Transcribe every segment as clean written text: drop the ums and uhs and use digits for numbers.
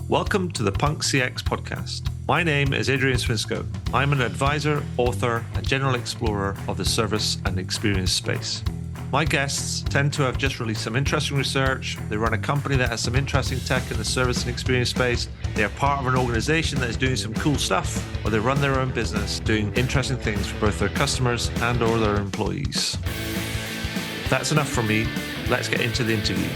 Welcome to the Punk CX podcast. My name is Adrian Swinscoe. I'm an advisor, author, and general explorer of the service and experience space. My guests tend to have just released some interesting research. They run a company that has some interesting tech in the service and experience space. They are part of an organization that is doing some cool stuff, or they run their own business doing interesting things for both their customers and or their employees. That's enough from me. Let's get into the interview.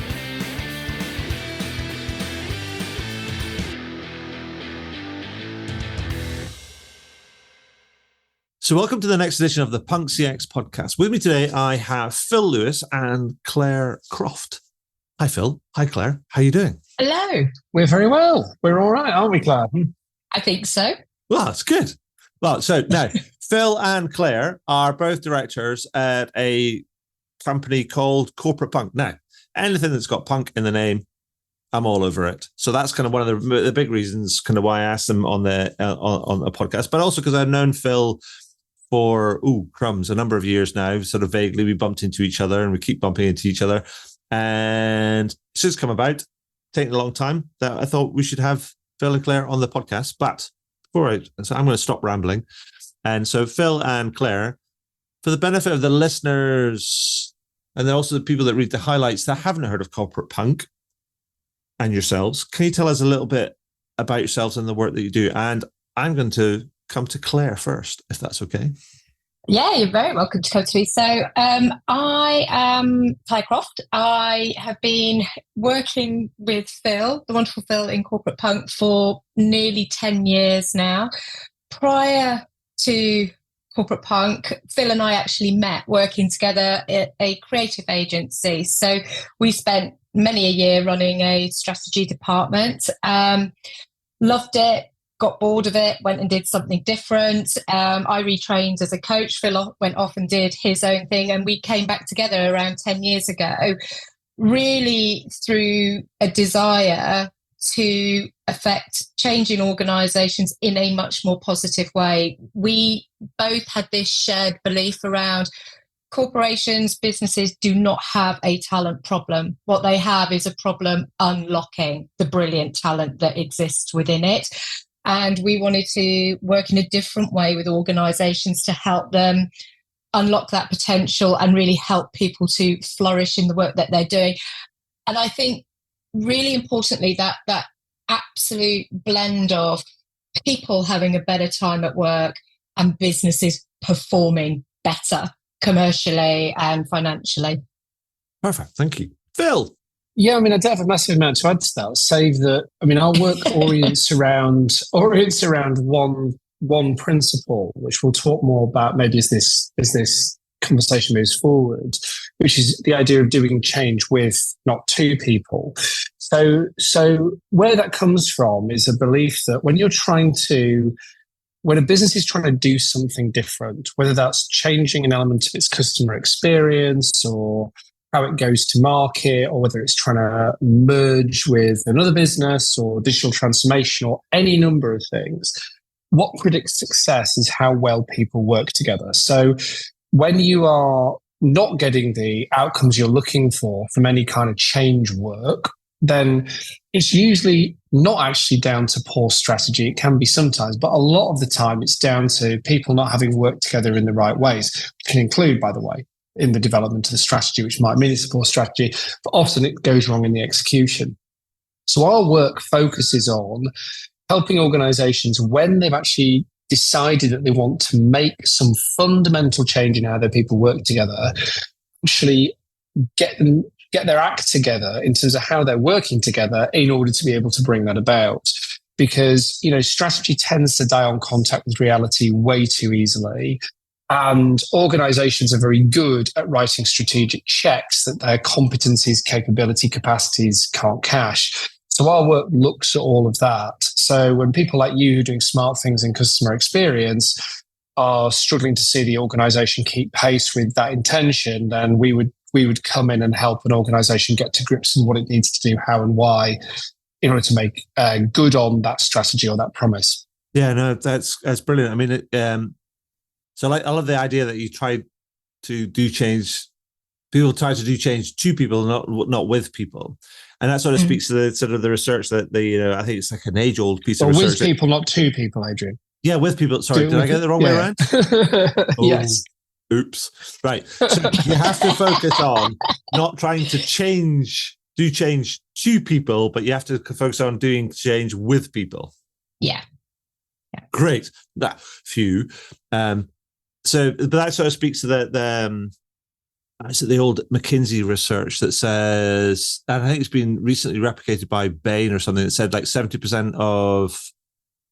So welcome to the next edition of the Punk CX podcast. With me today, I have Phil Lewis and Claire Croft. Hi, Phil. Hi, Claire. How are you doing? Hello. We're very well. We're all right, aren't we, Claire? I think so. Well, that's good. Well, so now, Phil and Claire are both directors at a company called Corporate Punk. Now, anything that's got punk in the name, I'm all over it. So that's kind of one of the big reasons kind of why I asked them on the on a podcast, but also because I've known Phil for a number of years now. Sort of vaguely we bumped into each other and we keep bumping into each other, and it's just come about, taking a long time, that I thought we should have Phil and Claire on the podcast. But so I'm going to stop rambling. And so Phil and Claire, for the benefit of the listeners and also the people that read the highlights that haven't heard of Corporate Punk and yourselves, can you tell us a little bit about yourselves and the work that you do? And I'm going to come to Claire first, if that's okay. Yeah, you're very welcome to come to me. So I am Claire Croft. I have been working with Phil, the wonderful Phil, in Corporate Punk for nearly 10 years now. Prior to Corporate Punk, Phil and I actually met working together at a creative agency. So we spent many a year running a strategy department. Loved it. Got bored of it, went and did something different. I retrained as a coach. Phil went off and did his own thing, and we came back together around 10 years ago, really through a desire to affect change in organisations in a much more positive way. We both had this shared belief around corporations, businesses do not have a talent problem. What they have is a problem unlocking the brilliant talent that exists within it. And we wanted to work in a different way with organisations to help them unlock that potential and really help people to flourish in the work that they're doing. And I think really importantly, that absolute blend of people having a better time at work and businesses performing better commercially and financially. Perfect. Thank you. Phil. Yeah, I mean, I don't have a massive amount to add to that. Save that, I mean, our work orients around one principle, which we'll talk more about maybe as this conversation moves forward, which is the idea of doing change with, not to, people. So where that comes from is a belief that when a business is trying to do something different, whether that's changing an element of its customer experience or how it goes to market, or whether it's trying to merge with another business or digital transformation or any number of things, what predicts success is how well people work together. So when you are not getting the outcomes you're looking for from any kind of change work, then it's usually not actually down to poor strategy. It can be sometimes, but a lot of the time it's down to people not having worked together in the right ways, which can include, by the way, in the development of the strategy, which might mean it's a poor strategy, but often it goes wrong in the execution. So our work focuses on helping organizations, when they've actually decided that they want to make some fundamental change in how their people work together, actually get their act together in terms of how they're working together in order to be able to bring that about. Because, strategy tends to die on contact with reality way too easily. And organizations are very good at writing strategic checks that their competencies, capability, capacities can't cash. So our work looks at all of that. So when people like you who are doing smart things in customer experience are struggling to see the organization keep pace with that intention, then we would come in and help an organization get to grips with what it needs to do, how and why, in order to make good on that strategy or that promise. Yeah, no, that's brilliant. I mean, so I love the idea that you try to do change. People try to do change to people, not with people. And that sort of speaks to the sort of the research that I think it's like an age-old piece of research. With people, not two people, Adrian. Yeah, with people. Sorry, did I get it the wrong way around? Yes. Oops. Right. So you have to focus on not trying to do change to people, but you have to focus on doing change with people. Yeah. Great. That few. So, but that sort of speaks to the old McKinsey research that says, and I think it's been recently replicated by Bain or something, that said like 70% of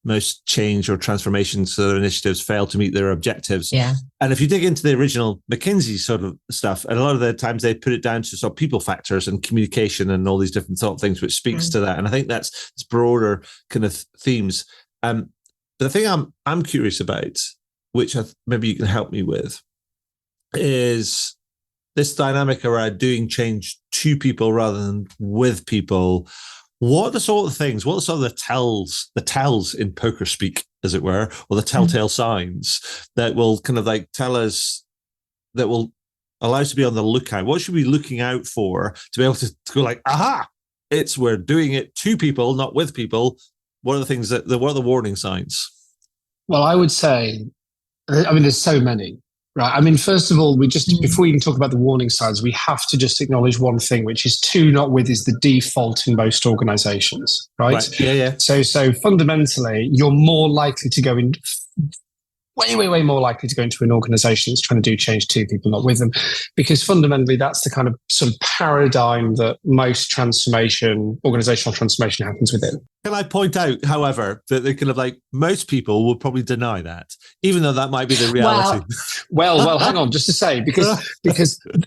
most change or transformation sort of initiatives fail to meet their objectives. Yeah. And if you dig into the original McKinsey sort of stuff, and a lot of the times they put it down to sort of people factors and communication and all these different sort of things, which speaks to that. And I think that's broader kind of themes. But the thing I'm curious about, which maybe you can help me with, is this dynamic around doing change to people rather than with people. What are the sort of things, what are sort of the tells in poker speak, as it were, or the telltale signs that will kind of like tell us, that will allow us to be on the lookout? What should we be looking out for to be able to go like, aha, we're doing it to people, not with people? What are the things what are the warning signs? Well, I would say, there's so many. Right. I mean, first of all, before we even talk about the warning signs, we have to just acknowledge one thing, which is to, not with, is the default in most organizations. Right. Yeah. So fundamentally, you're more likely to go in, way more likely to go into an organization that's trying to do change to people, not with them, because fundamentally that's the kind of sort of paradigm that most organizational transformation happens within. Can I point out, however, that they kind of like most people will probably deny that, even though that might be the reality. Well, hang on, just to say, because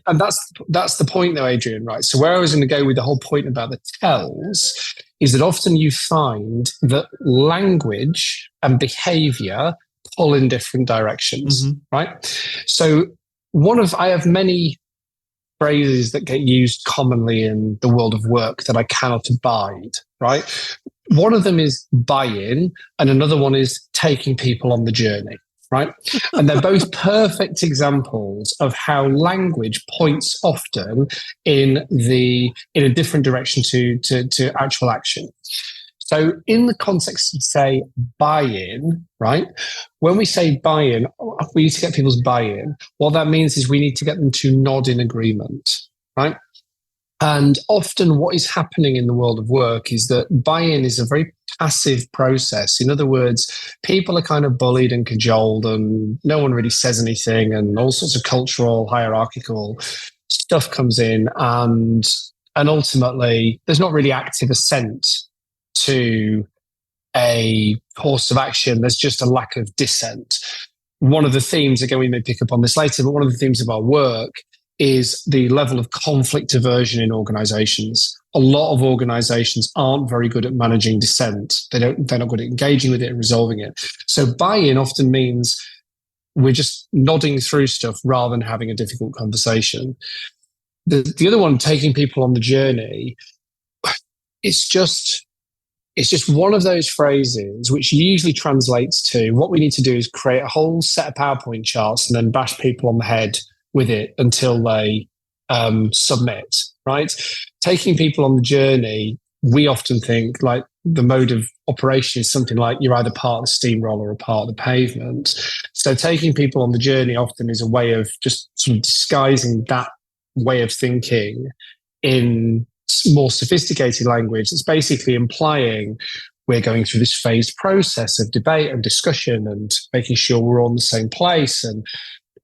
and that's the point though, Adrian, right? So where I was going to go with the whole point about the tells is that often you find that language and behavior pull in different directions, right? So I have many phrases that get used commonly in the world of work that I cannot abide, right? One of them is buy-in, and another one is taking people on the journey, right? And they're both perfect examples of how language points often in a different direction to actual action. So in the context of, say, buy-in, right? When we say buy-in, we need to get people's buy-in. What that means is we need to get them to nod in agreement, right? And often what is happening in the world of work is that buy-in is a very passive process. In other words, people are kind of bullied and cajoled and no one really says anything, and all sorts of cultural, hierarchical stuff comes in, and ultimately there's not really active assent to a course of action. There's just a lack of dissent. One of the themes, again, we may pick up on this later, but one of the themes of our work is the level of conflict aversion in organizations. A lot of organizations aren't very good at managing dissent. They're not good at engaging with it and resolving it. So buy-in often means we're just nodding through stuff rather than having a difficult conversation. The other one, taking people on the journey, it's just one of those phrases which usually translates to what we need to do is create a whole set of PowerPoint charts and then bash people on the head with it until they submit, right? Taking people on the journey, we often think like the mode of operation is something like you're either part of the steamroller or part of the pavement. So taking people on the journey often is a way of just sort of disguising that way of thinking in more sophisticated language that's basically implying we're going through this phased process of debate and discussion and making sure we're all in the same place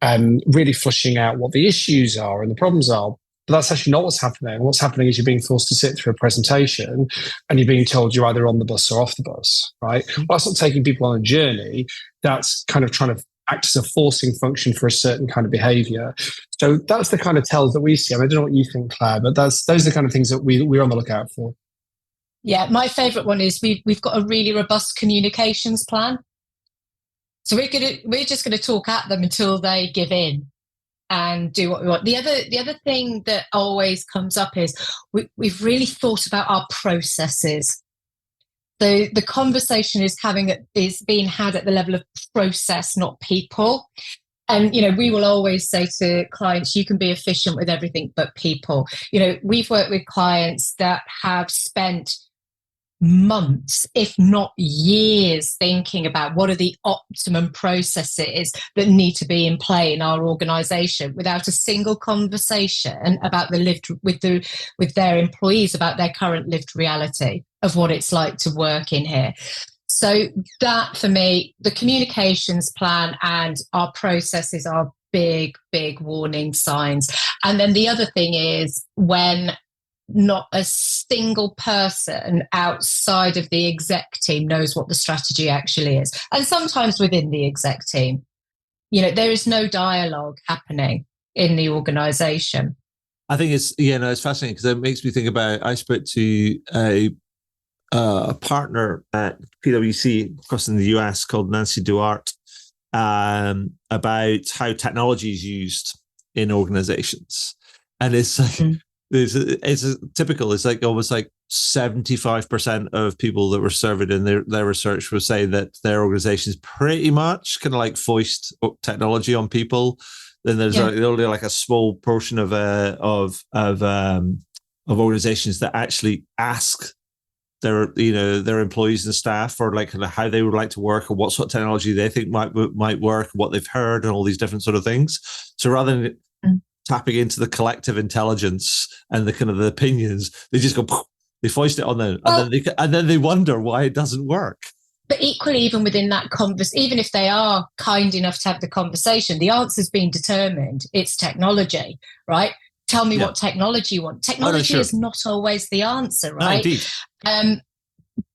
and really flushing out what the issues are and the problems are. But that's actually not what's happening. What's happening is you're being forced to sit through a presentation and you're being told you're either on the bus or off the bus, right? Well, that's not taking people on a journey. That's kind of trying to act as a forcing function for a certain kind of behavior. So that's the kind of tells that we see. I don't know what you think, Claire, but those are the kind of things that we're on the lookout for. Yeah, my favourite one is we've got a really robust communications plan. So we're just gonna talk at them until they give in and do what we want. The other thing that always comes up is we've really thought about our processes. The conversation is being had at the level of process, not people. And, we will always say to clients, you can be efficient with everything but people. We've worked with clients that have spent months, if not years, thinking about what are the optimum processes that need to be in play in our organization, without a single conversation about with their employees about their current lived reality of what it's like to work in here. So that, for me, the communications plan and our processes are big warning signs. And then the other thing is when not a single person outside of the exec team knows what the strategy actually is. And sometimes within the exec team, there is no dialogue happening in the organization. I think it's fascinating because it makes me think about, I spoke to a partner at PwC across in the US called Nancy Duarte about how technology is used in organizations. And it's like, it's like almost like 75% of people that were surveyed in their research were saying that their organizations pretty much kind of like foist technology on people. Then there's only like a small portion of organizations that actually ask their employees and staff for like how they would like to work or what sort of technology they think might work, what they've heard, and all these different sort of things. So rather than tapping into the collective intelligence and the kind of the opinions, they just go, they foist it on them, and then they wonder why it doesn't work. But equally, even within that even if they are kind enough to have the conversation, the answer's been determined. It's technology, right? Tell me what technology you want. Technology is not always the answer, right? No, indeed.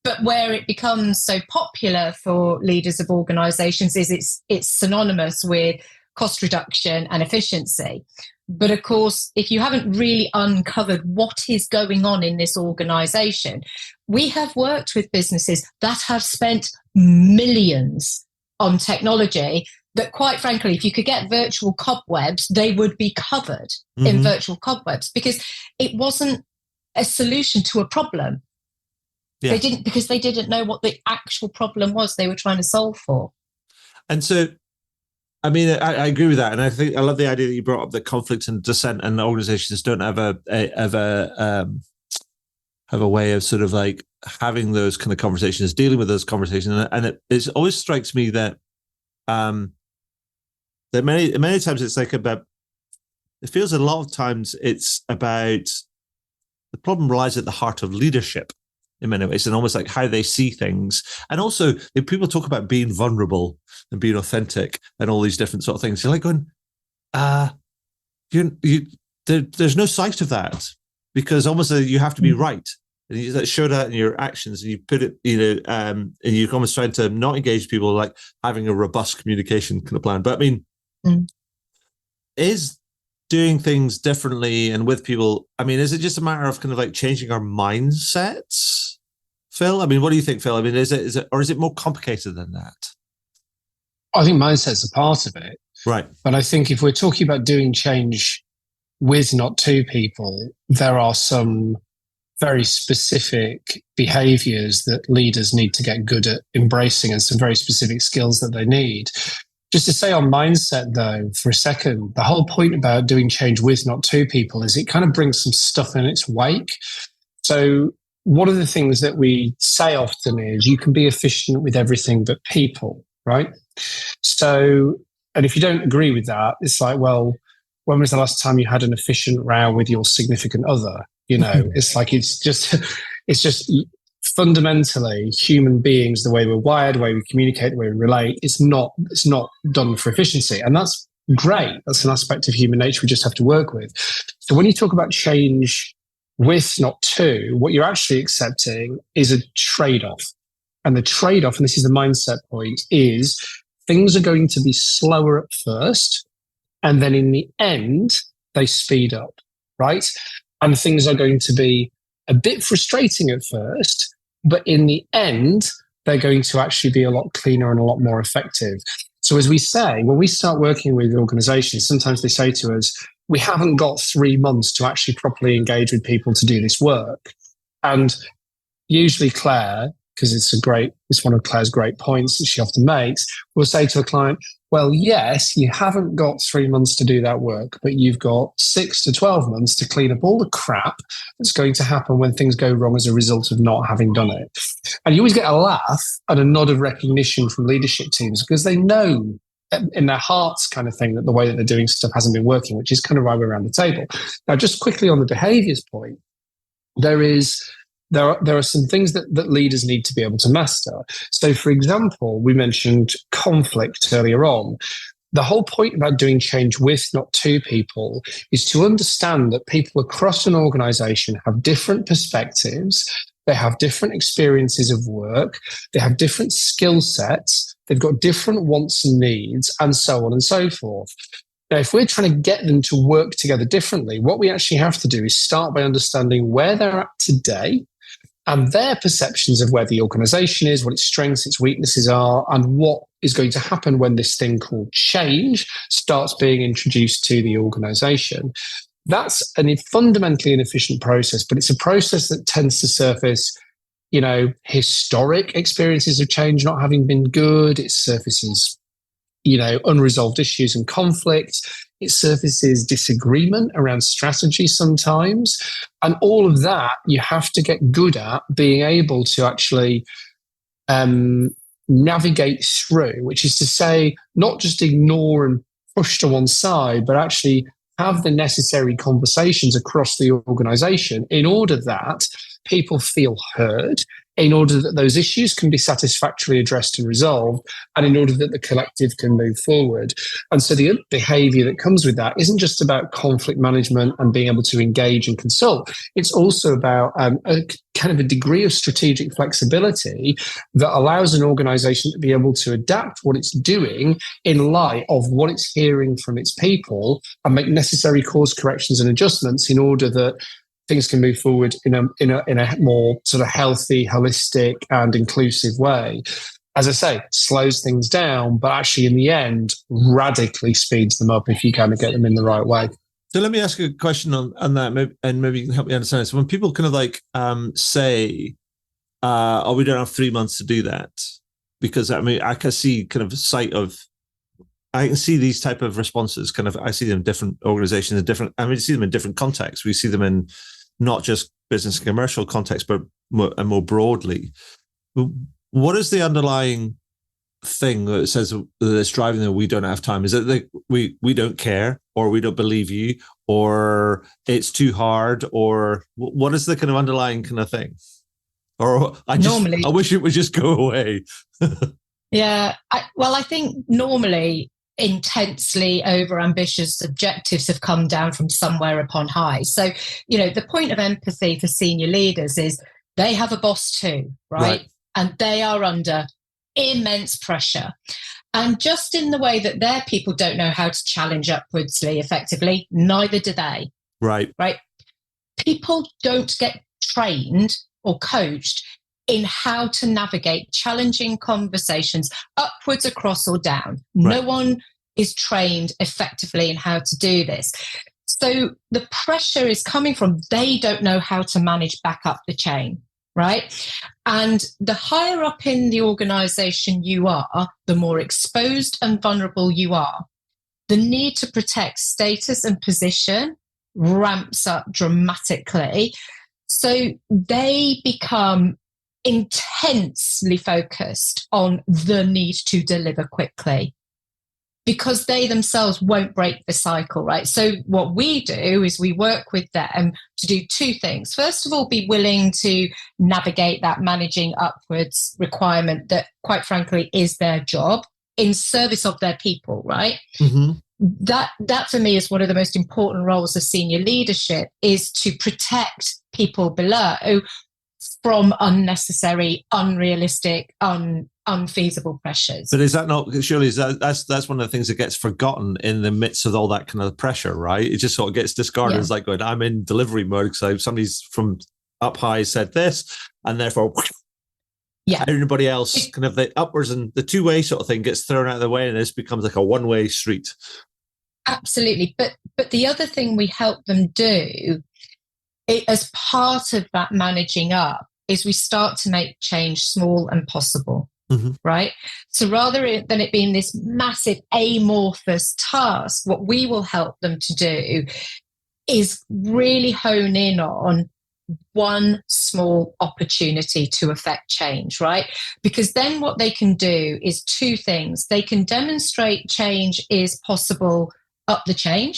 But where it becomes so popular for leaders of organizations is it's synonymous with cost reduction and efficiency. But of course, if you haven't really uncovered what is going on in this organization, we have worked with businesses that have spent millions on technology that, quite frankly, if you could get virtual cobwebs, they would be covered in virtual cobwebs because it wasn't a solution to a problem. Yeah. They didn't know what the actual problem was they were trying to solve for. And so, I mean, I agree with that, and I think I love the idea that you brought up that conflict and dissent, and organizations don't have a way of sort of like having those kind of conversations, dealing with those conversations, and it always strikes me that that many times it's like about. It feels a lot of times it's about the problem lies at the heart of leadership in many ways, and almost like how they see things. And also, if people talk about being vulnerable and being authentic and all these different sort of things, you're like going, there's no sight of that, because almost you have to be right. And you show that in your actions, and you put it, and you're almost trying to not engage people, like having a robust communication kind of plan. But I mean, is doing things differently and with people, I mean, is it just a matter of kind of like changing our mindsets, Phil? I mean, what do you think, Phil? I mean, is it or is it more complicated than that? I think mindset's a part of it. Right. But I think if we're talking about doing change with, not to people, there are some very specific behaviors that leaders need to get good at embracing, and some very specific skills that they need. Just to say on mindset, though, for a second, the whole point about doing change with, not to people, is it kind of brings some stuff in its wake. So one of the things that we say often is you can be efficient with everything but people, right? So, and if you don't agree with that, it's like, well, when was the last time you had an efficient row with your significant other? It's like, it's just fundamentally human beings, the way we're wired, the way we communicate, the way we relate, it's not done for efficiency. And that's great. That's an aspect of human nature we just have to work with. So when you talk about change with, not to, what you're actually accepting is a trade-off. And the trade-off, and this is the mindset point, is things are going to be slower at first, and then in the end, they speed up, right? And things are going to be a bit frustrating at first, but in the end, they're going to actually be a lot cleaner and a lot more effective. So as we say, when we start working with organizations, sometimes they say to us, we haven't got 3 months to actually properly engage with people to do this work. And usually Claire, because it's one of Claire's great points that she often makes, will say to a client, Well, yes, you haven't got 3 months to do that work, but you've got 6 to 12 months to clean up all the crap that's going to happen when things go wrong as a result of not having done it. And you always get a laugh and a nod of recognition from leadership teams because they know in their hearts kind of thing that the way that they're doing stuff hasn't been working, which is kind of why we're around the table. Now, just quickly on the behaviors point, there are some things that leaders need to be able to master. So, for example, we mentioned conflict earlier on. The whole point about doing change with, not to people, is to understand that people across an organization have different perspectives. They have different experiences of work. They have different skill sets. They've got different wants and needs, and so on and so forth. Now, if we're trying to get them to work together differently, what we actually have to do is start by understanding where they're at today and their perceptions of where the organization is, what its strengths, its weaknesses are, and what is going to happen when this thing called change starts being introduced to the organization. That's a fundamentally inefficient process, but it's a process that tends to surface, historic experiences of change not having been good. It surfaces, unresolved issues and conflict. It surfaces disagreement around strategy sometimes. And all of that, you have to get good at being able to actually navigate through, which is to say, not just ignore and push to one side, but actually have the necessary conversations across the organization in order that people feel heard, in order that those issues can be satisfactorily addressed and resolved, and in order that the collective can move forward. And so the behavior that comes with that isn't just about conflict management and being able to engage and consult. It's also about a kind of a degree of strategic flexibility that allows an organization to be able to adapt what it's doing in light of what it's hearing from its people and make necessary course corrections and adjustments in order that things can move forward in a more sort of healthy, holistic, and inclusive way. As I say, slows things down, but actually in the end, radically speeds them up if you kind of get them in the right way. So let me ask you a question on that, and maybe you can help me understand this. When people kind of say, "Oh, we don't have 3 months to do that," because I can see kind of I can see these type of responses. I see them in different organizations, we see them in different contexts. We see them in not just business and commercial context, but more broadly. What is the underlying thing that says that's driving that we don't have time? Is it that we don't care, or we don't believe you, or it's too hard, or what is the kind of underlying kind of thing? Or I wish it would just go away. Yeah, I think normally intensely overambitious objectives have come down from somewhere upon high. So, the point of empathy for senior leaders is they have a boss too, right? And they are under immense pressure. And just in the way that their people don't know how to challenge upwardsly effectively, neither do they. Right. People don't get trained or coached in how to navigate challenging conversations upwards, across, or down. Right. No one is trained effectively in how to do this. So the pressure is coming from they don't know how to manage back up the chain, right? And the higher up in the organization you are, the more exposed and vulnerable you are. The need to protect status and position ramps up dramatically. So they become intensely focused on the need to deliver quickly because they themselves won't break the cycle, right? So what we do is we work with them to do two things. First of all, be willing to navigate that managing upwards requirement that, quite frankly, is their job in service of their people, right? Mm-hmm. That for me is one of the most important roles of senior leadership, is to protect people below from unnecessary, unrealistic, unfeasible pressures. But is that not, surely that's one of the things that gets forgotten in the midst of all that kind of pressure, right? It just sort of gets discarded. Yeah. It's like going, I'm in delivery mode, so somebody's from up high said this, and therefore everybody else kind of the upwards and the two-way sort of thing gets thrown out of the way, and this becomes like a one-way street. Absolutely. But the other thing we help them do as part of that managing up is we start to make change small and possible. right? So rather than it being this massive amorphous task, what we will help them to do is really hone in on one small opportunity to affect change, right? Because then what they can do is two things. They can demonstrate change is possible up the chain,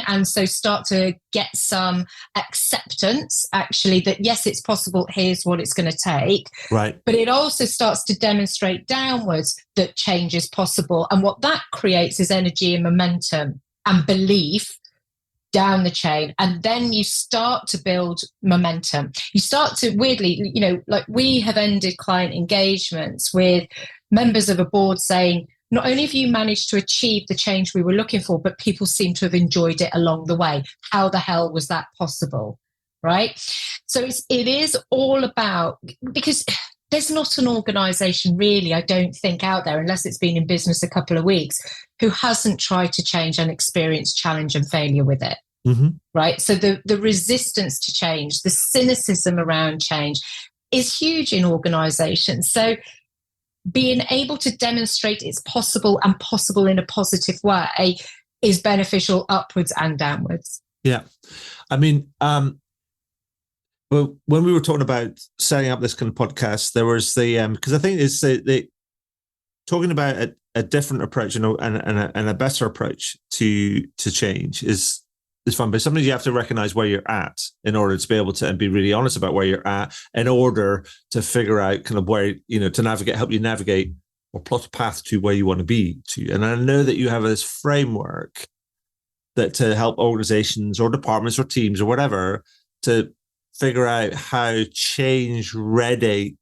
and so start to get some acceptance, actually, that yes, it's possible, here's what it's going to take. Right. But it also starts to demonstrate downwards that change is possible. And what that creates is energy and momentum and belief down the chain. And then you start to build momentum. You start to, weirdly, like we have ended client engagements with members of a board saying, not only have you managed to achieve the change we were looking for, but people seem to have enjoyed it along the way. How the hell was that possible? Right? So it is all about, because there's not an organization really, I don't think, out there, unless it's been in business a couple of weeks, who hasn't tried to change and experienced challenge and failure with it. Right? So the resistance to change, the cynicism around change is huge in organizations. So being able to demonstrate it's possible and possible in a positive way is beneficial upwards and downwards. Yeah. I mean, well, when we were talking about setting up this kind of podcast, there was because I think it's the talking about a different approach, and a better approach to change is fun, but sometimes you have to recognize where you're at in order to be able to and be really honest about where you're at in order to figure out kind of where, to help you navigate or plot a path to where you want to be to. And I know that you have this framework that to help organizations or departments or teams or whatever to figure out how change ready,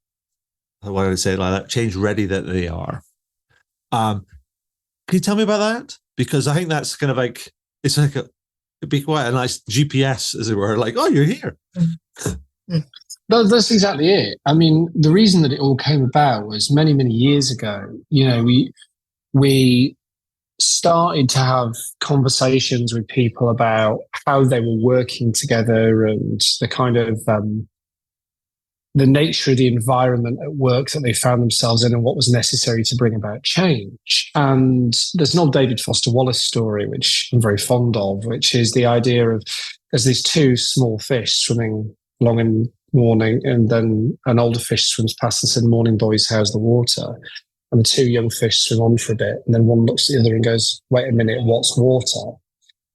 why did I say it like that? Change ready that they are. Can you tell me about that? Because I think that's kind of like, it's like it'd be quite a nice GPS, as it were, like, oh, you're here. That's exactly it. I mean, the reason that it all came about was many, many years ago, we started to have conversations with people about how they were working together and the kind of the nature of the environment at work that they found themselves in and what was necessary to bring about change. And there's an old David Foster Wallace story, which I'm very fond of, which is the idea of there's these two small fish swimming along in morning, and then an older fish swims past and said, "Morning, boys, how's the water?" And the two young fish swim on for a bit, and then one looks at the other and goes, "Wait a minute, what's water?"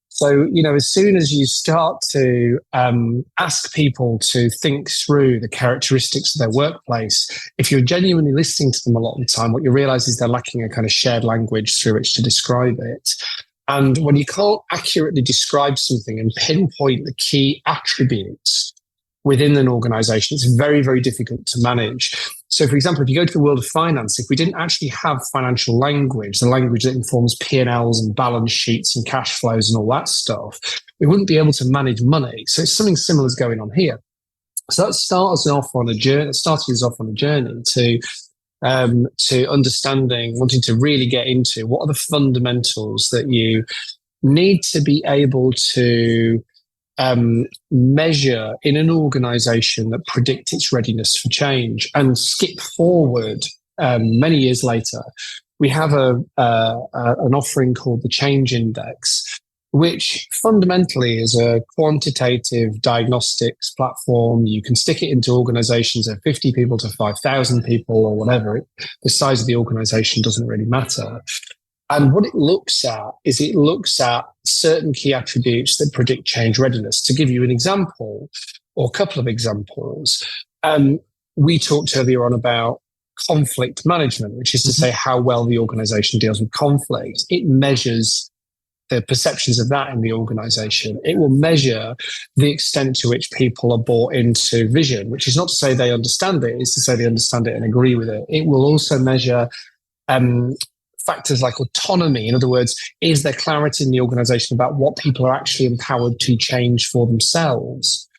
So, as soon as you start to ask people to think through the characteristics of their workplace, if you're genuinely listening to them a lot of the time, what you realize is they're lacking a kind of shared language through which to describe it. And when you can't accurately describe something and pinpoint the key attributes within an organization, it's very, very difficult to manage. So, for example, if you go to the world of finance, if we didn't actually have financial language, the language that informs P&Ls and balance sheets and cash flows and all that stuff, we wouldn't be able to manage money. So it's something similar is going on here. So that started us off on a journey to understanding, wanting to really get into what are the fundamentals that you need to be able to measure in an organization that predict its readiness for change. And skip forward many years later, we have an offering called the Change Index, which fundamentally is a quantitative diagnostics platform. You can stick it into organizations of 50 people to 5,000 people or whatever. The size of the organization doesn't really matter. And what it looks at is it looks at certain key attributes that predict change readiness. To give you an example, or a couple of examples, we talked earlier on about conflict management, which is to say how well the organization deals with conflict. It measures the perceptions of that in the organization. It will measure the extent to which people are bought into vision, which is not to say they understand it, it's to say they understand it and agree with it. It will also measure factors like autonomy. In other words, is there clarity in the organization about what people are actually empowered to change for themselves?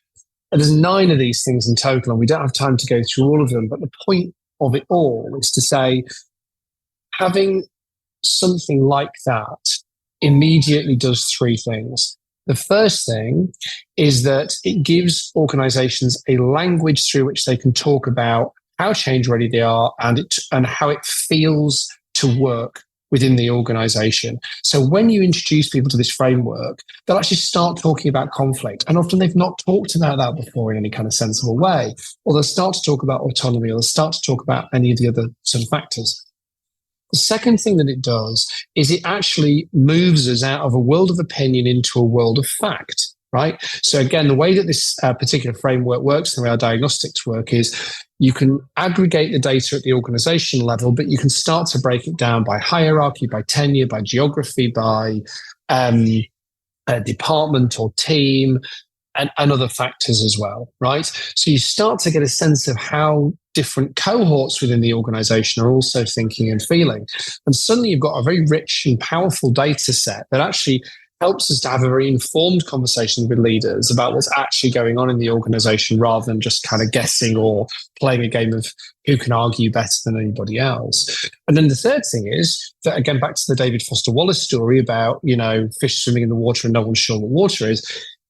And there's 9 of these things in total, and we don't have time to go through all of them. But the point of it all is to say, having something like that immediately does 3 things. The first thing is that it gives organizations a language through which they can talk about how change ready they are, and how it feels to work within the organization. So when you introduce people to this framework, they'll actually start talking about conflict. And often they've not talked about that before in any kind of sensible way. Or they'll start to talk about autonomy, or they'll start to talk about any of the other sort of factors. The second thing that it does is it actually moves us out of a world of opinion into a world of fact, right? So again, the way that this particular framework works and the way our diagnostics work is you can aggregate the data at the organization level, but you can start to break it down by hierarchy, by tenure, by geography, by department or team, and other factors as well, right? So you start to get a sense of how different cohorts within the organization are also thinking and feeling. And suddenly you've got a very rich and powerful data set that actually helps us to have a very informed conversation with leaders about what's actually going on in the organization, rather than just kind of guessing or playing a game of who can argue better than anybody else. And then the third thing is that, again, back to the David Foster Wallace story about, fish swimming in the water and no one's sure what water is.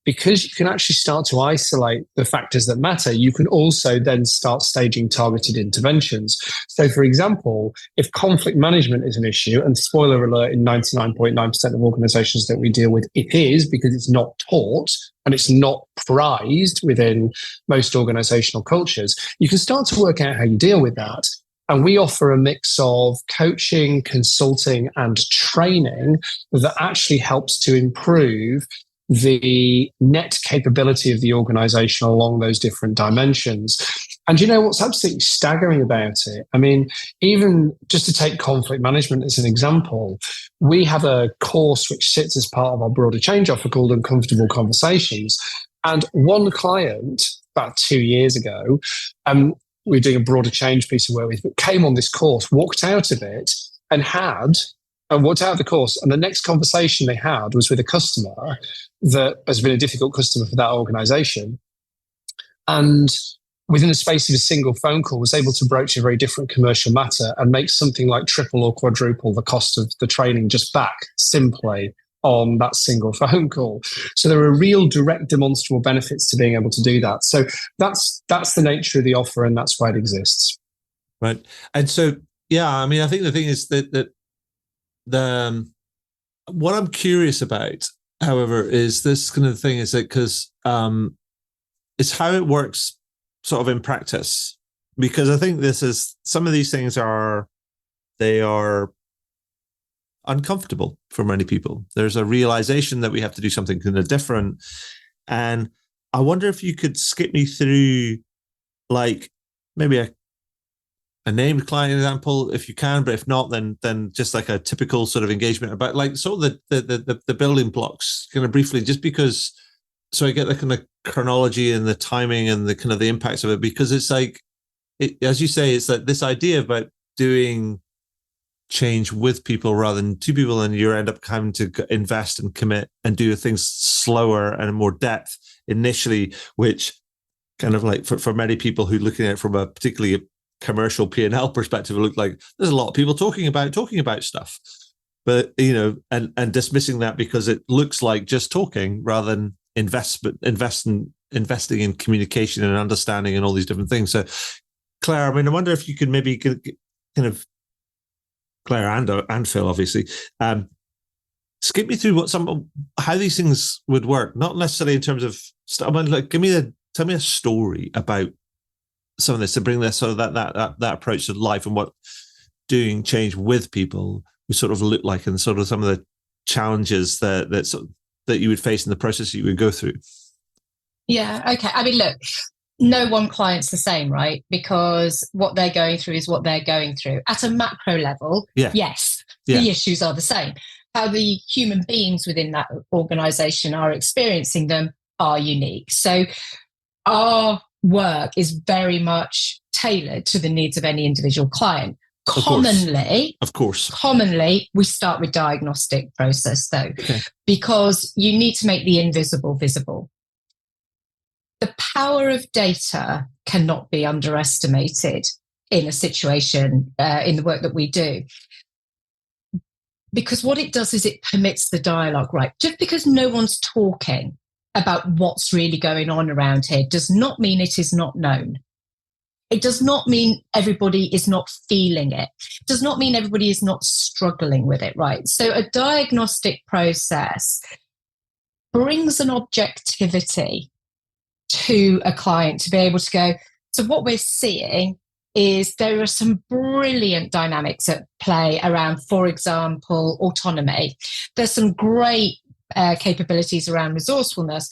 Because you can actually start to isolate the factors that matter, you can also then start staging targeted interventions. So, for example, if conflict management is an issue, and spoiler alert, in 99.9% of organizations that we deal with, it is, because it's not taught and it's not prized within most organizational cultures, you can start to work out how you deal with that. And we offer a mix of coaching, consulting, and training that actually helps to improve the net capability of the organization along those different dimensions. And what's absolutely staggering about it? I mean, even just to take conflict management as an example, we have a course which sits as part of our broader change offer called Uncomfortable Conversations. And one client about 2 years ago, we were doing a broader change piece of work with, but came on this course, walked out of it and walked out of the course. And the next conversation they had was with a customer that has been a difficult customer for that organization. And within the space of a single phone call, was able to broach a very different commercial matter and make something like triple or quadruple the cost of the training just back simply on that single phone call. So there are real direct demonstrable benefits to being able to do that. So that's the nature of the offer, and that's why it exists. Right. And so, I mean, I think the thing is that what I'm curious about, however, is this kind of thing, is that because it's how it works sort of in practice. Because I think some of these things are uncomfortable for many people. There's a realization that we have to do something kind of different. And I wonder if you could skip me through, like, maybe a named client example, if you can, but if not, then just like a typical sort of engagement about, like, sort of the building blocks, kind of briefly, just because, so I get the kind of chronology and the timing and the kind of the impacts of it, because it's like, as you say, it's like this idea about doing change with people rather than to people, and you end up having to invest and commit and do things slower and in more depth initially, which kind of like for many people who looking at it from a particularly commercial P&L perspective, it looked like there's a lot of people talking about stuff, but and dismissing that because it looks like just talking rather than investing in communication and understanding and all these different things. So, Claire, I mean, I wonder if you could maybe kind of, Claire and Phil, obviously, skip me through how these things would work. Not necessarily in terms of, I mean, like, tell me a story about some of this to bring this sort of that approach to life and what doing change with people would sort of look like, and sort of some of the challenges that you would face in the process that you would go through. Yeah. Okay. I mean, look, no one client's the same, right? Because what they're going through is what they're going through. At a macro level, yes, the issues are the same. How the human beings within that organization are experiencing them are unique. So our work is very much tailored to the needs of any individual client. Commonly, we start with diagnostic process, though, because you need to make the invisible visible. The power of data cannot be underestimated in a situation, in the work that we do. Because what it does is it permits the dialogue, right? Just because no one's talking about what's really going on around here does not mean it is not known. it does not mean everybody is not feeling it. It does not mean everybody is not struggling with it, right? So a diagnostic process brings an objectivity to a client to be able to go, so what we're seeing is there are some brilliant dynamics at play around, for example, autonomy. There's some great capabilities around resourcefulness,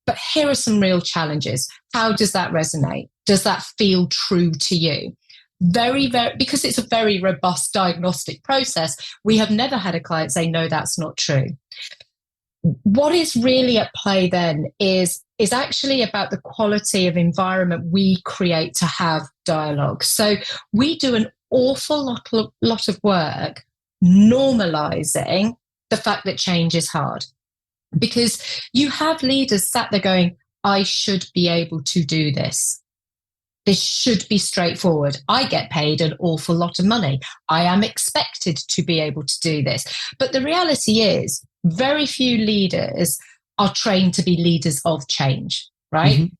but here are some real challenges. How does that resonate? Does that feel true to you? Very, because it's a very robust diagnostic process, we have never had a client say, no, that's not true. What is really at play then is actually about the quality of environment we create to have dialogue. So we do an awful lot of work normalizing the fact that change is hard. Because you have leaders sat there going, I should be able to do this. This should be straightforward. I get paid an awful lot of money. I am expected to be able to do this. But the reality is, very few leaders are trained to be leaders of change, right?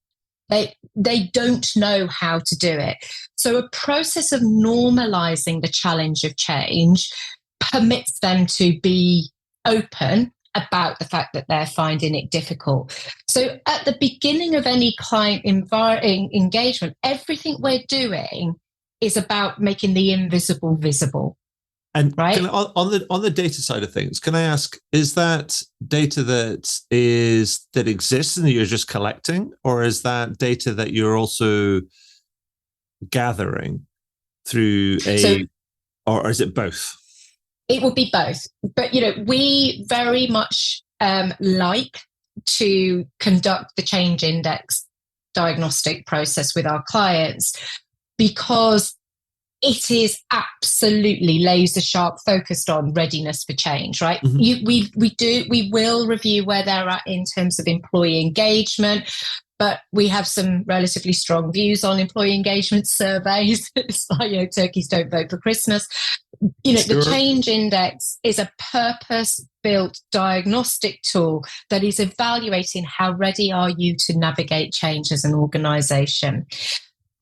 Mm-hmm. They don't know how to do it. So a process of normalizing the challenge of change permits them to be open about the fact that they're finding it difficult. So at the beginning of any client engagement, everything we're doing is about making the invisible visible. And right? On the data side of things, can I ask, is that data that exists and that you're just collecting, or is that data that you're also gathering through or is it both? It would be both. But, we very much like to conduct the change index diagnostic process with our clients because it is absolutely laser sharp focused on readiness for change, right? Mm-hmm. We will review where they're at in terms of employee engagement, but we have some relatively strong views on employee engagement surveys. It's like, turkeys don't vote for Christmas. Sure. The change index is a purpose-built diagnostic tool that is evaluating how ready are you to navigate change as an organization.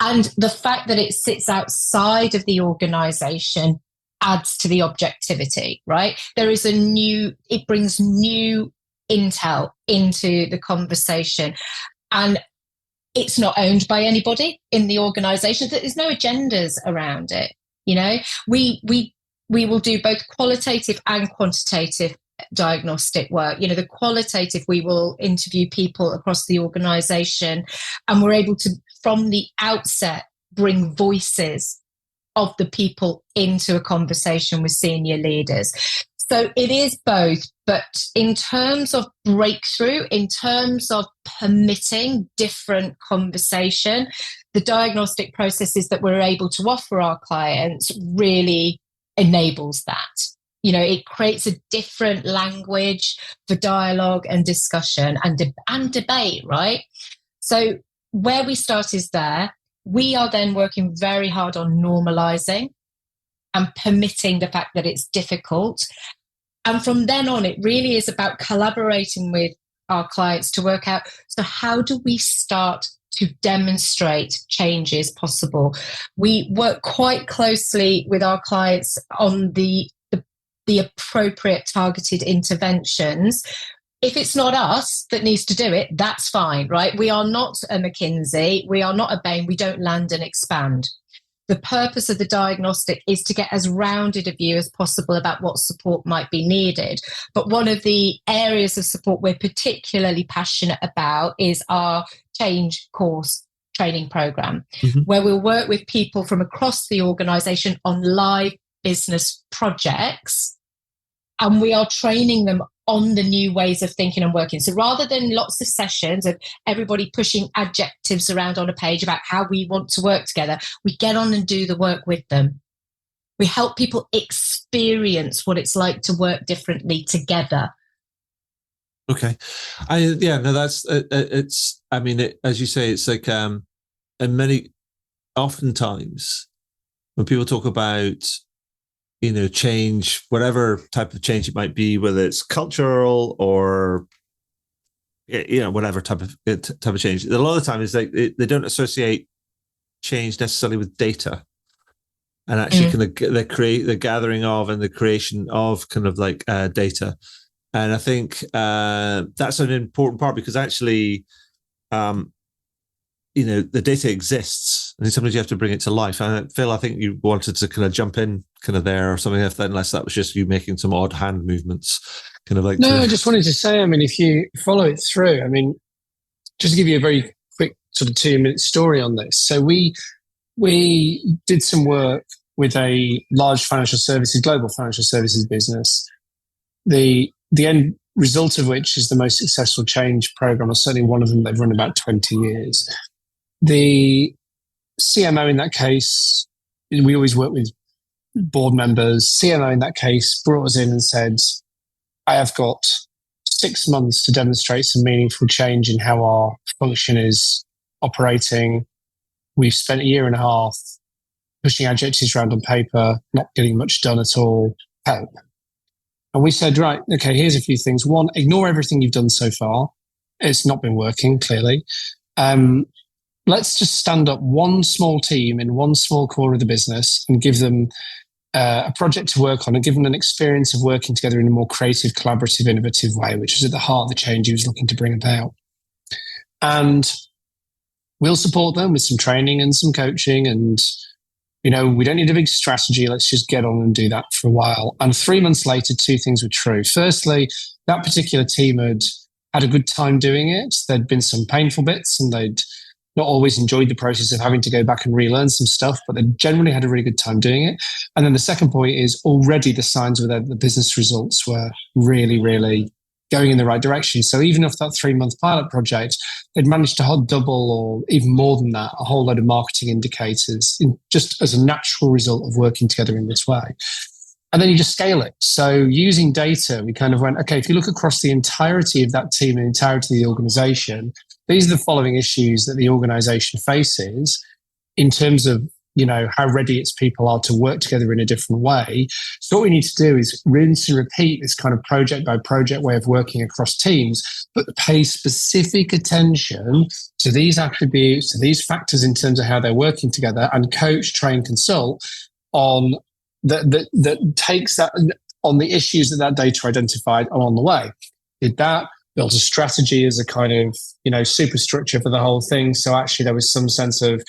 And the fact that it sits outside of the organization adds to the objectivity, right? It brings new intel into the conversation. And it's not owned by anybody in the organization. There's no agendas around it. We will do both qualitative and quantitative diagnostic work. The qualitative, we will interview people across the organization, and we're able to, from the outset, bring voices of the people into a conversation with senior leaders. So it is both, but in terms of breakthrough, in terms of permitting different conversation, the diagnostic processes that we're able to offer our clients really enables that. It creates a different language for dialogue and discussion and debate, right? So where we start is there. We are then working very hard on normalizing and permitting the fact that it's difficult. And from then on, it really is about collaborating with our clients to work out, so how do we start to demonstrate change is possible? We work quite closely with our clients on the appropriate targeted interventions. If it's not us that needs to do it, that's fine, right? We are not a McKinsey. We are not a Bain. We don't land and expand. The purpose of the diagnostic is to get as rounded a view as possible about what support might be needed. But one of the areas of support we're particularly passionate about is our change course training program, where we'll work with people from across the organization on live business projects, and we are training them on the new ways of thinking and working. So rather than lots of sessions of everybody pushing adjectives around on a page about how we want to work together, we get on and do the work with them. We help people experience what it's like to work differently together. Okay. As you say, it's like, and oftentimes when people talk about, change, whatever type of change it might be, whether it's cultural or, whatever type of change, a lot of the time is like they don't associate change necessarily with data, and actually kind of the gathering of and the creation of kind of like data. And I think that's an important part, because actually, the data exists, and sometimes you have to bring it to life. And Phil, I think you wanted to kind of jump in kind of there or something, unless that was just you making some odd hand movements, kind of like. No, I just wanted to say, I mean, if you follow it through, I mean, just to give you a very quick sort of 2-minute story on this. So we did some work with a large global financial services business. The end result of which is the most successful change program, or certainly one of them they've run about 20 years. The CMO in that case, we always work with board members. CMO in that case brought us in and said, I have got 6 months to demonstrate some meaningful change in how our function is operating. We've spent 1.5 years pushing adjectives around on paper, not getting much done at all. Help. And we said, right, okay, here's a few things. One, ignore everything you've done so far. It's not been working, clearly. Let's just stand up one small team in one small corner of the business and give them a project to work on, and give them an experience of working together in a more creative, collaborative, innovative way, which is at the heart of the change he was looking to bring about. And we'll support them with some training and some coaching, and we don't need a big strategy. Let's just get on and do that for a while. And 3 months later, 2 things were true. Firstly, that particular team had a good time doing it. There'd been some painful bits, and they'd not always enjoyed the process of having to go back and relearn some stuff, but they generally had a really good time doing it. And then the second point is, already the signs were that the business results were really, really going in the right direction. So even off that 3-month pilot project, they'd managed to double, or even more than that, a whole load of marketing indicators, just as a natural result of working together in this way. And then you just scale it. So using data, we kind of went, okay, if you look across the entirety of that team and the entirety of the organization, these are the following issues that the organization faces in terms of, how ready its people are to work together in a different way. So what we need to do is rinse and repeat this kind of project by project way of working across teams, but pay specific attention to these attributes, to these factors in terms of how they're working together, and coach, train, consult on that takes that on the issues that data identified along the way. Did that, built a strategy as a kind of, superstructure for the whole thing. So actually there was some sense of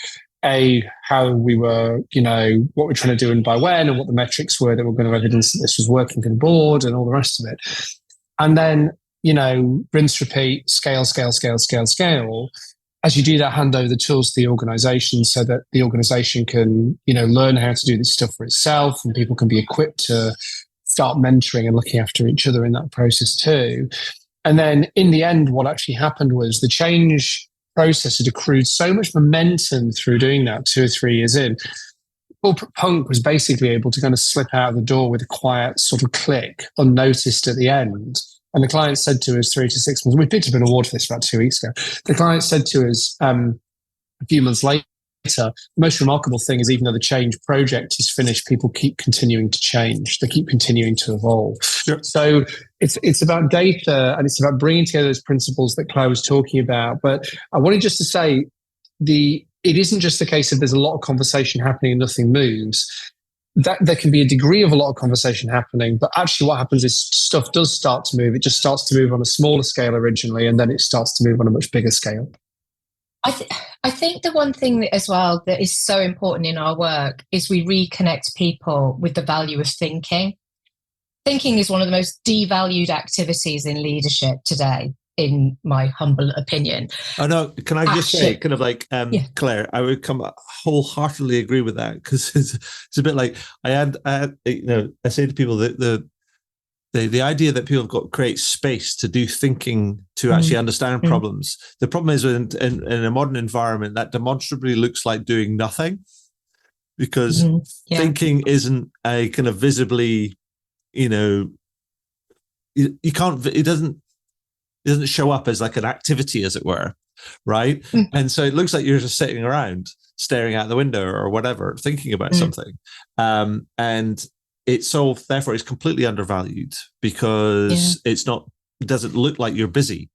how we were, what we're trying to do and by when, and what the metrics were that were going to evidence that this was working for the board and all the rest of it. And then, rinse, repeat, scale. As you do that, hand over the tools to the organization so that the organization can, learn how to do this stuff for itself, and people can be equipped to start mentoring and looking after each other in that process too. And then in the end, what actually happened was the change process had accrued so much momentum through doing that 2 or 3 years in. Corporate Punk was basically able to kind of slip out of the door with a quiet sort of click, unnoticed at the end. And the client said to us 3 to 6 months, we picked up an award for this about 2 weeks ago. The client said to us a few months later, the most remarkable thing is, even though the change project is finished, people keep continuing to change. They keep continuing to evolve. Sure. So it's about data, and it's about bringing together those principles that Claire was talking about. But I wanted just to say, it isn't just the case of there's a lot of conversation happening and nothing moves. That there can be a degree of a lot of conversation happening, but actually what happens is stuff does start to move. It just starts to move on a smaller scale originally, and then it starts to move on a much bigger scale. I think the one thing as well that is so important in our work is we reconnect people with the value of thinking. Thinking is one of the most devalued activities in leadership today, in my humble opinion. I know. Can I just say, kind of like, Claire, I would wholeheartedly agree with that, because it's a bit like I say to people that the idea that people have got to create space to do thinking, to actually understand problems. The problem is in a modern environment that demonstrably looks like doing nothing, because thinking isn't a kind of visibly, you can't, it doesn't show up as like an activity, as it were, right? And so it looks like you're just sitting around staring out the window or whatever, thinking about something. And therefore it's completely undervalued, because it doesn't look like you're busy.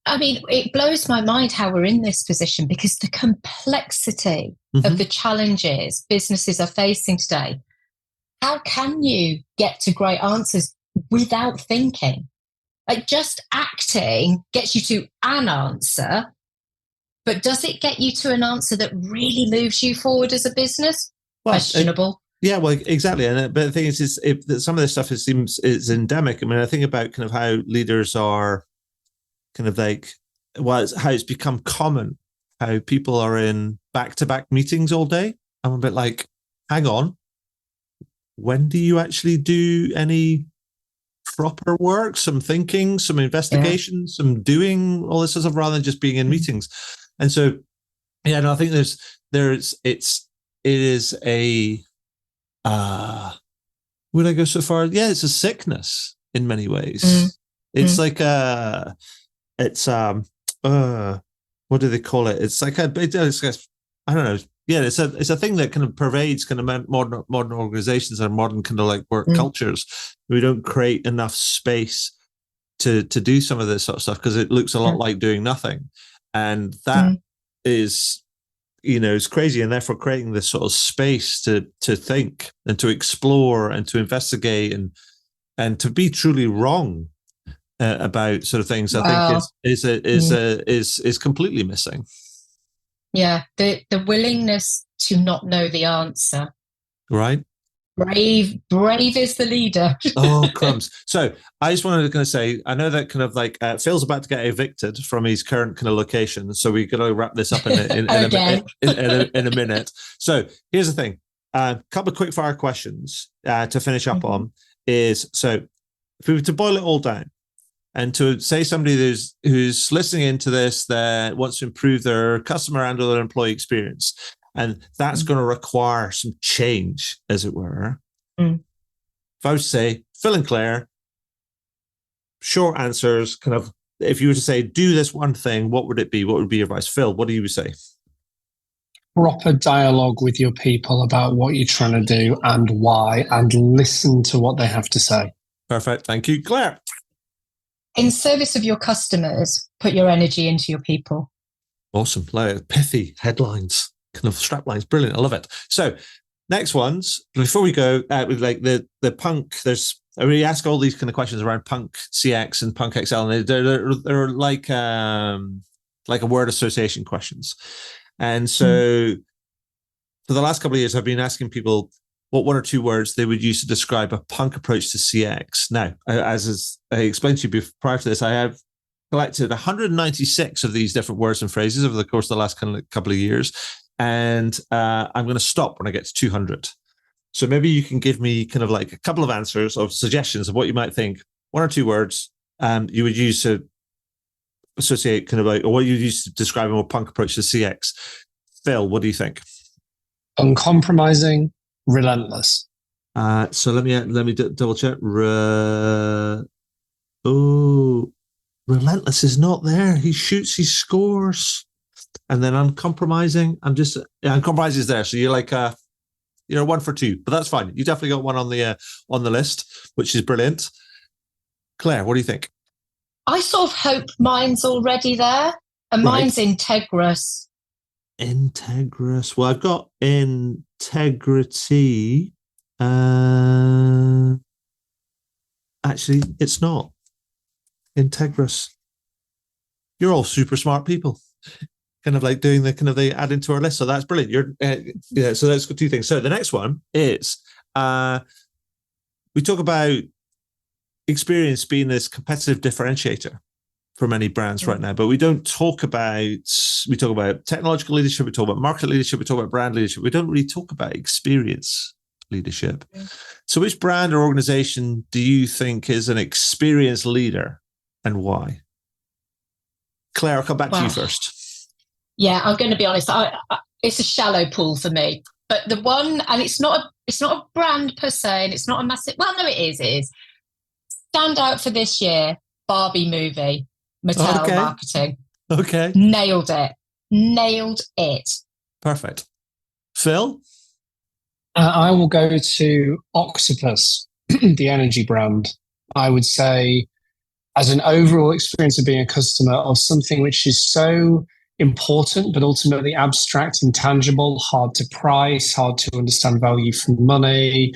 I mean, it blows my mind how we're in this position, because the complexity of the challenges businesses are facing today, how can you get to great answers without thinking? Like, just acting gets you to an answer, but does it get you to an answer that really moves you forward as a business? Well, questionable. Yeah, well, exactly. But the thing is that some of this stuff seems endemic. I mean, I think about kind of how leaders are kind of like, well, how it's become common, how people are in back-to-back meetings all day. I'm a bit like, hang on, when do you actually do any proper work, some thinking, some investigation, some doing all this stuff, rather than just being in meetings? And so, yeah, no, I think it is a, would I go so far? Yeah, it's a sickness in many ways. It's like what do they call it? It's like I don't know. Yeah, it's a thing that kind of pervades kind of modern organizations and modern kind of like work cultures. We don't create enough space to do some of this sort of stuff because it looks a lot like doing nothing, and that is, it's crazy. And therefore, creating this sort of space to think and to explore and to investigate and to be truly wrong about sort of things, I think is completely missing. Yeah, the willingness to not know the answer. Right. Brave is the leader. Oh, crumbs. So I just wanted to say, I know that kind of like Phil's about to get evicted from his current kind of location. So we're going to wrap this up in a minute. So here's the thing. A couple of quick fire questions to finish up on is, so if we were to boil it all down, and to say somebody who's listening into this that wants to improve their customer and their employee experience, and that's going to require some change, as it were. If I was to say, Phil and Claire, short answers, kind of, if you were to say, do this one thing, what would it be? What would be your advice? Phil, what do you say? Proper dialogue with your people about what you're trying to do and why, and listen to what they have to say. Perfect. Thank you. Claire? In service of your customers, put your energy into your people. Awesome. Like pithy headlines, kind of strap lines. Brilliant. I love it. So next ones, before we go, with like the punk, we ask all these kind of questions around punk CX and punk XL, and they're like a word association questions. And so for the last couple of years, I've been asking people what one or two words they would use to describe a punk approach to CX. Now, as I explained to you prior to this, I have collected 196 of these different words and phrases over the course of the last couple of years. And I'm going to stop when I get to 200. So maybe you can give me kind of like a couple of answers or suggestions of what you might think, one or two words you would use to associate kind of like, or what you use to describe a more punk approach to CX. Phil, what do you think? Uncompromising, relentless. So let me double check. Relentless is not there. He shoots, he scores, and then uncompromising. Uncompromising is there. So you're like you're 1 for 2, but that's fine. You definitely got one on the list, which is brilliant. Claire, what do you think? I sort of hope mine's already there, and mine's integrous. Integrous. Well, I've got integrity. Actually, it's not. Integrous. You're all super smart people. Kind of like doing the add into our list. So that's brilliant. You're so that's two things. So the next one is we talk about experience being this competitive differentiator for many brands right now, but we talk about technological leadership, we talk about market leadership, we talk about brand leadership. We don't really talk about experience leadership. So which brand or organization do you think is an experienced leader and why? Claire, I'll come back to you first. Yeah, I'm going to be honest. It's a shallow pool for me, but the one, and it's not a brand per se, and it's not a massive. Well, no, it is. Stand out for this year. Barbie movie, Mattel marketing. Okay, nailed it. Perfect. Phil, I will go to Octopus, the energy brand. I would say as an overall experience of being a customer of something which is so important, but ultimately abstract, intangible, hard to price, hard to understand value for money,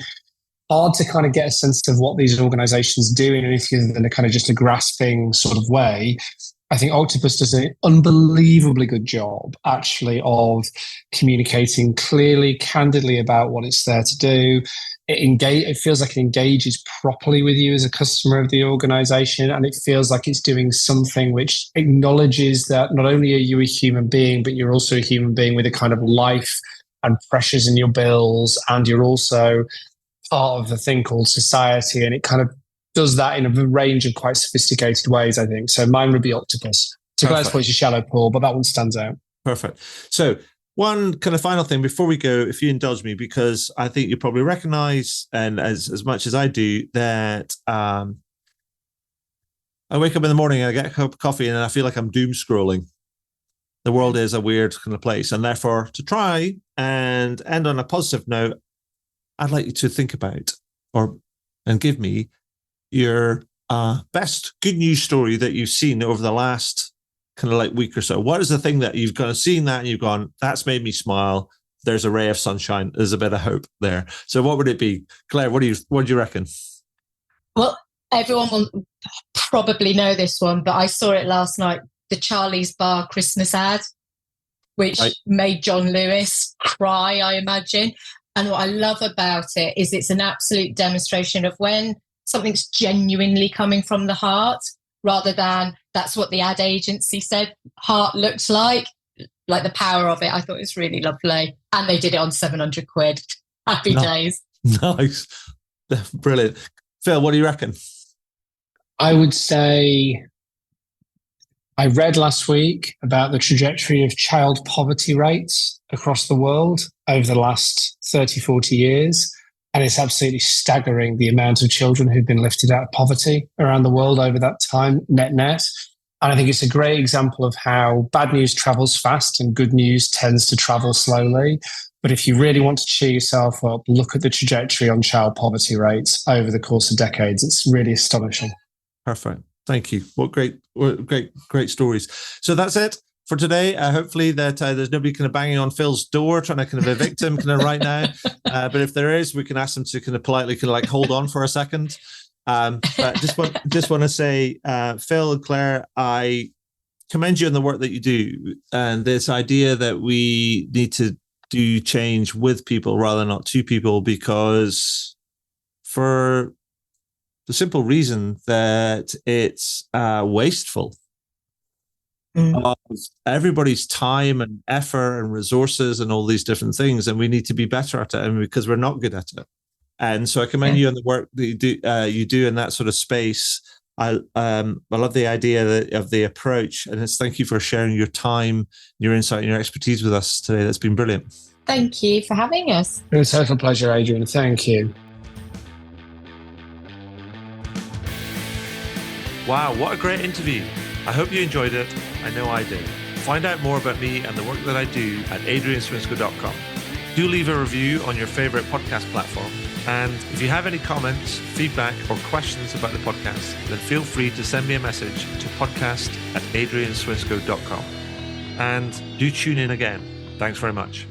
hard to kind of get a sense of what these organizations do in anything other than a kind of just a grasping sort of way. I think Octopus does an unbelievably good job, actually, of communicating clearly, candidly about what it's there to do. It feels like it engages properly with you as a customer of the organization, and it feels like it's doing something which acknowledges that not only are you a human being, but you're also a human being with a kind of life and pressures in your bills, and you're also part of the thing called society, and it kind of does that in a range of quite sophisticated ways, I think. So mine would be Octopus. To go as far as your Shallow Pool, but that one stands out. Perfect. So one kind of final thing before we go, if you indulge me, because I think you probably recognize, and as much as I do, that I wake up in the morning and I get a cup of coffee and I feel like I'm doom scrolling. The world is a weird kind of place. And therefore, to try and end on a positive note, I'd like you to think about and give me your best good news story that you've seen over the last kind of like week or so. What is the thing that you've kind of seen that and you've gone, that's made me smile? There's a ray of sunshine. There's a bit of hope there. So what would it be? Claire, what do you reckon? Well, everyone will probably know this one, but I saw it last night, the Charlie's Bar Christmas ad, which made John Lewis cry, I imagine. And what I love about it is it's an absolute demonstration of when something's genuinely coming from the heart, rather than that's what the ad agency said heart looks like the power of it. I thought it was really lovely. And they did it on 700 quid. Happy days. Nice. Brilliant. Phil, what do you reckon? I would say I read last week about the trajectory of child poverty rates across the world over the last 30, 40 years. And it's absolutely staggering the amount of children who've been lifted out of poverty around the world over that time, net. And I think it's a great example of how bad news travels fast and good news tends to travel slowly. But if you really want to cheer yourself up, look at the trajectory on child poverty rates over the course of decades. It's really astonishing. Perfect. Thank you. What great stories. So that's it for today. Hopefully that there's nobody kind of banging on Phil's door trying to kind of evict him kind of right now. But if there is, we can ask them to kind of politely kind of like hold on for a second. But just want to say, Phil and Claire, I commend you on the work that you do, and this idea that we need to do change with people rather than not to people, because for the simple reason that it's wasteful of everybody's time and effort and resources and all these different things, and we need to be better at it, and because we're not good at it. And so I commend you on the work that you do in that sort of space. I love the idea of the approach, and thank you for sharing your time, your insight, and your expertise with us today. That's been brilliant. Thank you for having us. It was a total pleasure, Adrian. Thank you. Wow, what a great interview. I hope you enjoyed it. I know I did. Find out more about me and the work that I do at adrianswinscoe.com. Do leave a review on your favorite podcast platform. And if you have any comments, feedback, or questions about the podcast, then feel free to send me a message to podcast@adrianswinscoe.com. And do tune in again. Thanks very much.